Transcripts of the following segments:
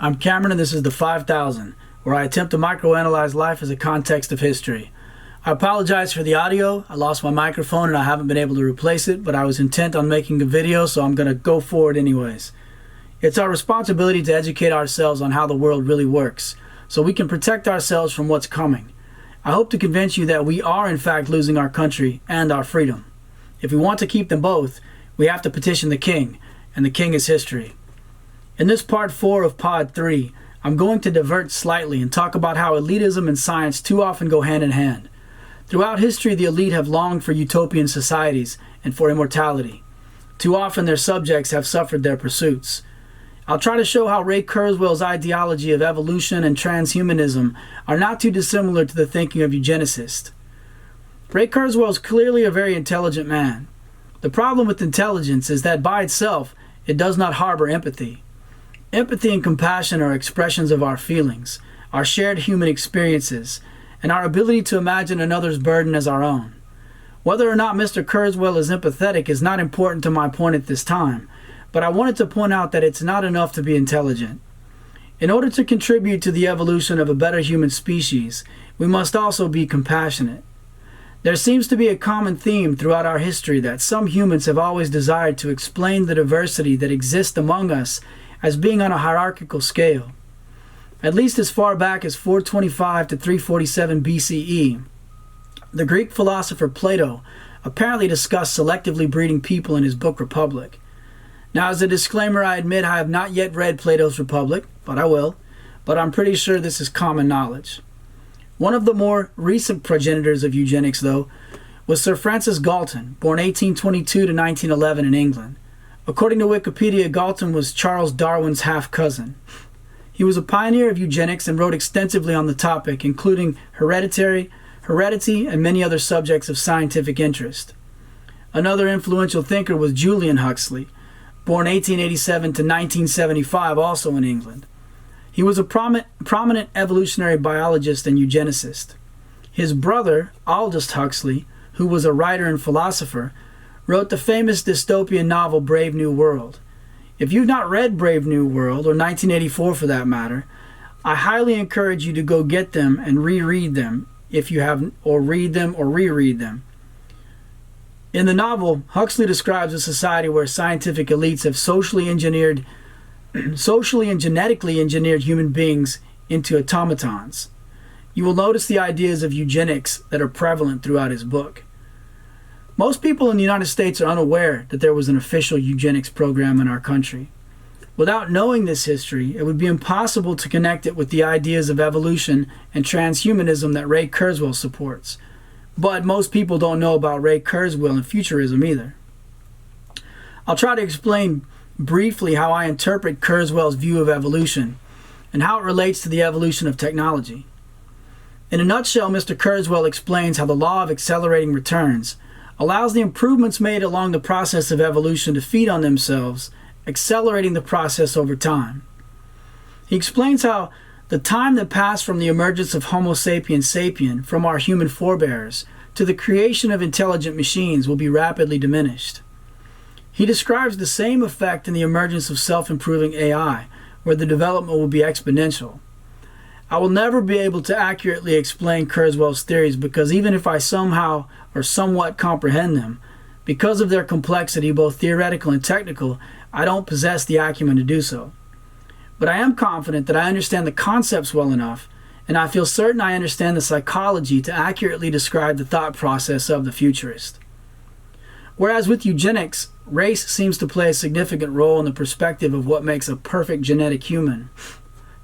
I'm Cameron, and this is the 5000, where I attempt to microanalyze life as a context of history. I apologize for the audio. I lost my microphone and I haven't been able to replace it, but I was intent on making a video, so I'm going to go for it anyways. It's our responsibility to educate ourselves on how the world really works, so we can protect ourselves from what's coming. I hope to convince you that we are in fact losing our country and our freedom. If we want to keep them both, we have to petition the king, and the king is history. In this part 4 of pod 3, I'm going to divert slightly and talk about how elitism and science too often go hand in hand. Throughout history, the elite have longed for utopian societies and for immortality. Too often their subjects have suffered their pursuits. I'll try to show how Ray Kurzweil's ideology of evolution and transhumanism are not too dissimilar to the thinking of eugenicists. Ray Kurzweil is clearly a very intelligent man. The problem with intelligence is that by itself, it does not harbor empathy. Empathy and compassion are expressions of our feelings, our shared human experiences, and our ability to imagine another's burden as our own. Whether or not Mr. Kurzweil is empathetic is not important to my point at this time, but I wanted to point out that it's not enough to be intelligent. In order to contribute to the evolution of a better human species, we must also be compassionate. There seems to be a common theme throughout our history that some humans have always desired to explain the diversity that exists among us as being on a hierarchical scale. At least as far back as 425 to 347 BCE, the Greek philosopher Plato apparently discussed selectively breeding people in his book Republic. Now, as a disclaimer, I admit I have not yet read Plato's Republic, but I will, but I'm pretty sure this is common knowledge. One of the more recent progenitors of eugenics, though, was Sir Francis Galton, born 1822 to 1911 in England. According to Wikipedia, Galton was Charles Darwin's half-cousin. He was a pioneer of eugenics and wrote extensively on the topic, including heredity, and many other subjects of scientific interest. Another influential thinker was Julian Huxley, born 1887 to 1975, also in England. He was a prominent evolutionary biologist and eugenicist. His brother, Aldous Huxley, who was a writer and philosopher, wrote the famous dystopian novel Brave New World. If you've not read Brave New World, or 1984 for that matter, I highly encourage you to go get them and reread them if you haven't, or read them or reread them. In the novel, Huxley describes a society where scientific elites have socially and genetically engineered human beings into automatons. You will notice the ideas of eugenics that are prevalent throughout his book. Most people in the United States are unaware that there was an official eugenics program in our country. Without knowing this history, it would be impossible to connect it with the ideas of evolution and transhumanism that Ray Kurzweil supports. But most people don't know about Ray Kurzweil and futurism either. I'll try to explain briefly how I interpret Kurzweil's view of evolution and how it relates to the evolution of technology. In a nutshell, Mr. Kurzweil explains how the law of accelerating returns allows the improvements made along the process of evolution to feed on themselves, accelerating the process over time. He explains how the time that passed from the emergence of Homo sapiens sapien from our human forebears to the creation of intelligent machines will be rapidly diminished. He describes the same effect in the emergence of self-improving AI, where the development will be exponential. I will never be able to accurately explain Kurzweil's theories because even if I somehow or somewhat comprehend them, because of their complexity, both theoretical and technical, I don't possess the acumen to do so. But I am confident that I understand the concepts well enough, and I feel certain I understand the psychology to accurately describe the thought process of the futurist. Whereas with eugenics, race seems to play a significant role in the perspective of what makes a perfect genetic human.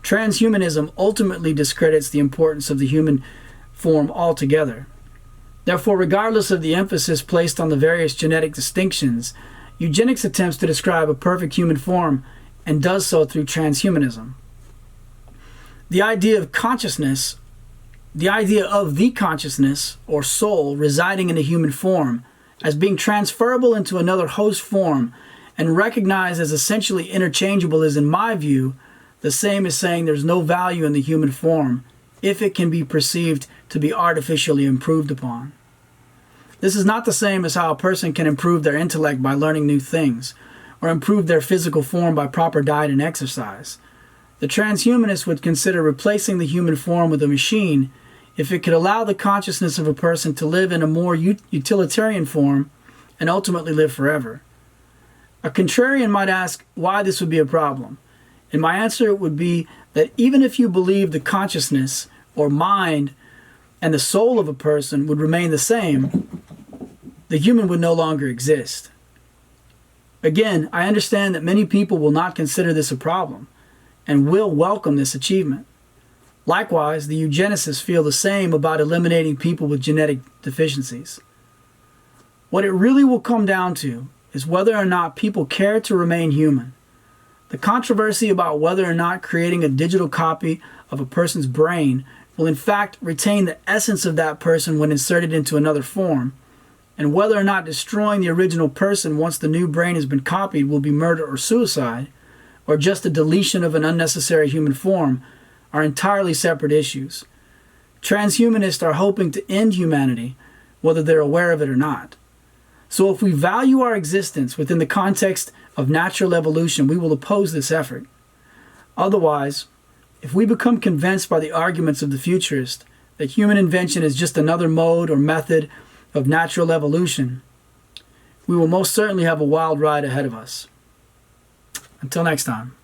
Transhumanism ultimately discredits the importance of the human form altogether. Therefore, regardless of the emphasis placed on the various genetic distinctions, eugenics attempts to describe a perfect human form and does so through transhumanism. The idea of the consciousness or soul residing in a human form as being transferable into another host form and recognized as essentially interchangeable is, in my view, the same as saying there's no value in the human form if it can be perceived to be artificially improved upon. This is not the same as how a person can improve their intellect by learning new things, or improve their physical form by proper diet and exercise. The transhumanists would consider replacing the human form with a machine if it could allow the consciousness of a person to live in a more utilitarian form and ultimately live forever. A contrarian might ask why this would be a problem, and my answer would be that even if you believe the consciousness or mind and the soul of a person would remain the same, the human would no longer exist. Again, I understand that many people will not consider this a problem and will welcome this achievement. Likewise, the eugenicists feel the same about eliminating people with genetic deficiencies. What it really will come down to is whether or not people care to remain human. The controversy about whether or not creating a digital copy of a person's brain will in fact retain the essence of that person when inserted into another form, and whether or not destroying the original person once the new brain has been copied will be murder or suicide, or just a deletion of an unnecessary human form, are entirely separate issues. Transhumanists are hoping to end humanity, whether they're aware of it or not. So if we value our existence within the context of natural evolution, we will oppose this effort. Otherwise, if we become convinced by the arguments of the futurist that human invention is just another mode or method of natural evolution, we will most certainly have a wild ride ahead of us. Until next time.